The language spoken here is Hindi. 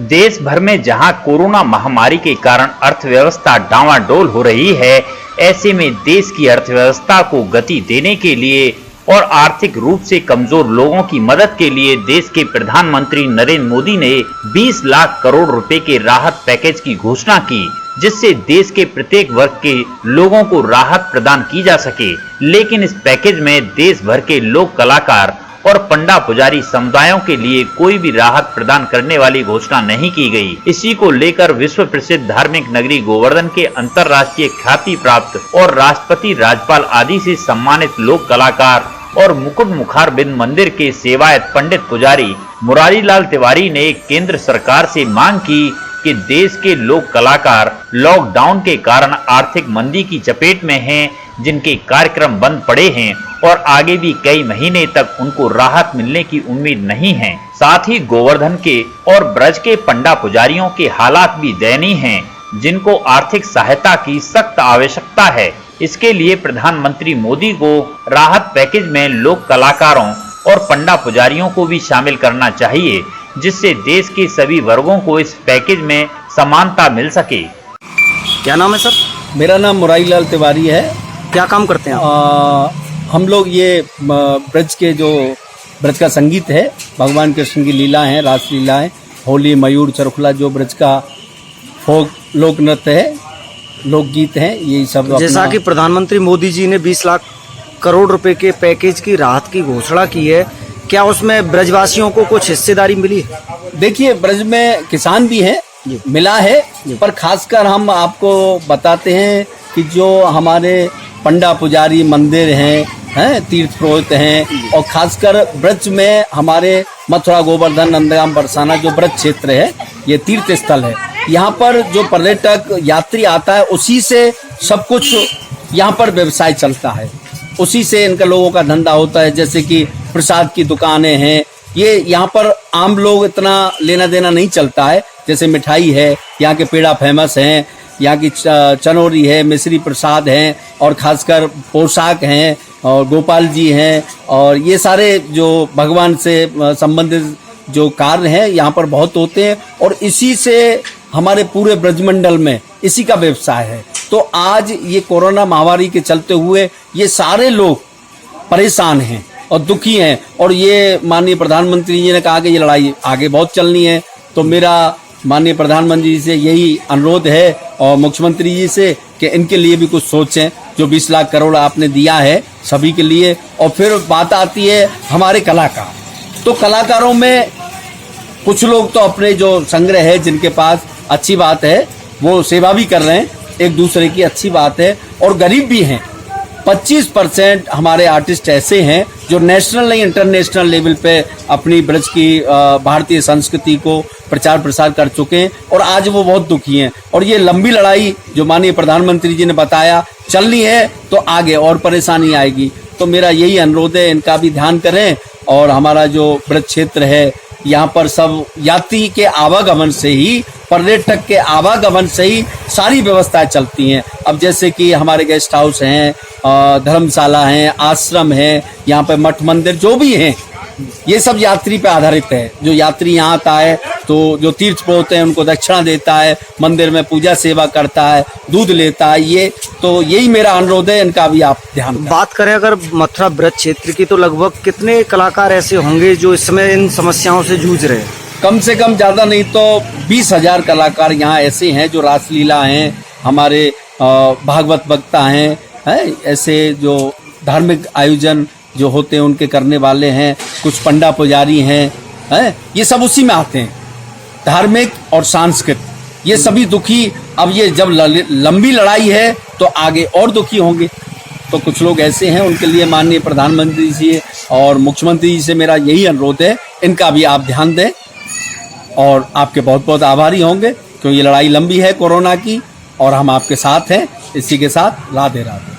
देश भर में जहां कोरोना महामारी के कारण अर्थव्यवस्था डावाडोल हो रही है, ऐसे में देश की अर्थव्यवस्था को गति देने के लिए और आर्थिक रूप से कमजोर लोगों की मदद के लिए देश के प्रधानमंत्री नरेंद्र मोदी ने 20 लाख करोड़ रुपए के राहत पैकेज की घोषणा की, जिससे देश के प्रत्येक वर्ग के लोगों को राहत प्रदान की जा सके। लेकिन इस पैकेज में देश भर के लोक कलाकार और पंडा पुजारी समुदायों के लिए कोई भी राहत प्रदान करने वाली घोषणा नहीं की गई। इसी को लेकर विश्व प्रसिद्ध धार्मिक नगरी गोवर्धन के अंतर्राष्ट्रीय ख्याति प्राप्त और राष्ट्रपति, राज्यपाल आदि से सम्मानित लोक कलाकार और मुकुट मुखारबिंद मंदिर के सेवायत पंडित पुजारी मुरारी लाल तिवारी ने केंद्र सरकार से मांग की कि देश के लोक कलाकार लॉकडाउन के कारण आर्थिक मंदी की चपेट में हैं, जिनके कार्यक्रम बंद पड़े हैं और आगे भी कई महीने तक उनको राहत मिलने की उम्मीद नहीं है। साथ ही गोवर्धन के और ब्रज के पंडा पुजारियों के हालात भी दयनीय हैं, जिनको आर्थिक सहायता की सख्त आवश्यकता है। इसके लिए प्रधानमंत्री मोदी को राहत पैकेज में लोक कलाकारों और पंडा पुजारियों को भी शामिल करना चाहिए, जिससे देश के सभी वर्गों को इस पैकेज में समानता मिल सके। क्या नाम है सर? मेरा नाम मुरारी लाल तिवारी है। क्या काम करते हैं आप? हम लोग ये ब्रज का संगीत है, भगवान कृष्ण की लीला है, रासलीला है, होली, मयूर, चरखुला, जो ब्रज का फोक लोक नृत्य है, लोकगीत है, यही सब। जैसा कि प्रधानमंत्री मोदी जी ने 20 लाख करोड़ रुपए के पैकेज की राहत की घोषणा की है, क्या उसमें ब्रजवासियों को कुछ हिस्सेदारी मिली है? देखिए, ब्रज में किसान भी हैं, मिला है, पर खासकर हम आपको बताते हैं कि जो हमारे पंडा पुजारी मंदिर हैं, तीर्थ पुरोहित हैं, और खासकर ब्रज में हमारे मथुरा, गोवर्धन, नंदगाम, बरसाना जो ब्रज क्षेत्र है, ये तीर्थ स्थल है। यहाँ पर जो पर्यटक यात्री आता है, उसी से सब कुछ यहाँ पर व्यवसाय चलता है, उसी से इनका लोगों का धंधा होता है। जैसे कि प्रसाद की दुकानें हैं, ये यहाँ पर आम लोग इतना लेना देना नहीं चलता है। जैसे मिठाई है, यहाँ के पेड़ा फेमस हैं, यहाँ की चनौरी है, मिश्री प्रसाद हैं, और खासकर पोशाक हैं, और गोपाल जी हैं, और ये सारे जो भगवान से संबंधित जो कार्य हैं यहाँ पर बहुत होते हैं, और इसी से हमारे पूरे ब्रजमंडल में इसी का व्यवसाय है। तो आज ये कोरोना महामारी के चलते हुए ये सारे लोग परेशान हैं और दुखी हैं, और ये माननीय प्रधानमंत्री जी ने कहा कि ये लड़ाई आगे बहुत चलनी है। तो मेरा माननीय प्रधानमंत्री जी से यही अनुरोध है, और मुख्यमंत्री जी से, कि इनके लिए भी कुछ सोचें। जो 20 लाख करोड़ आपने दिया है सभी के लिए। और फिर बात आती है हमारे कलाकार, तो कलाकारों में कुछ लोग तो अपने जो संग्रह है, जिनके पास, अच्छी बात है, वो सेवा भी कर रहे हैं एक दूसरे की, अच्छी बात है, और गरीब भी हैं। 25% हमारे आर्टिस्ट ऐसे हैं जो नेशनल नहीं, इंटरनेशनल लेवल पे अपनी ब्रज की भारतीय संस्कृति को प्रचार प्रसार कर चुके हैं, और आज वो बहुत दुखी हैं। और ये लंबी लड़ाई जो माननीय प्रधानमंत्री जी ने बताया चलनी है, तो आगे और परेशानी आएगी। तो मेरा यही अनुरोध है, इनका भी ध्यान करें। और हमारा जो ब्रज क्षेत्र है, यहाँ पर सब यात्री के आवागमन से ही, पर्यटक के आवागमन से ही सारी व्यवस्थाएं चलती हैं। अब जैसे कि हमारे गेस्ट हाउस हैं, धर्मशाला हैं, आश्रम हैं, यहाँ पे मठ मंदिर जो भी हैं, ये सब यात्री पे आधारित है। जो यात्री यहाँ आता है तो जो तीर्थ पुरोहित हैं उनको दक्षिणा देता है, मंदिर में पूजा सेवा करता है, दूध लेता है। ये तो यही मेरा अनुरोध है, इनका भी आप ध्यान करें। बात करें अगर मथुरा ब्रज क्षेत्र की, तो लगभग कितने कलाकार ऐसे होंगे जो इस समय इन समस्याओं से जूझ रहे हैं? कम से कम, ज़्यादा नहीं तो 20,000 कलाकार यहाँ ऐसे हैं जो रासलीला हैं, हमारे भागवत वक्ता हैं, ऐसे जो धार्मिक आयोजन जो होते हैं उनके करने वाले हैं, कुछ पंडा पुजारी हैं, ये सब उसी में आते हैं, धार्मिक और सांस्कृतिक। ये सभी दुखी, अब ये जब लंबी लड़ाई है तो आगे और दुखी होंगे। तो कुछ लोग ऐसे हैं, उनके लिए माननीय प्रधानमंत्री जी और मुख्यमंत्री जी से मेरा यही अनुरोध है, इनका भी आप ध्यान दें, और आपके बहुत बहुत आभारी होंगे, क्योंकि ये लड़ाई लंबी है कोरोना की, और हम आपके साथ हैं। इसी के साथ राधे राधे।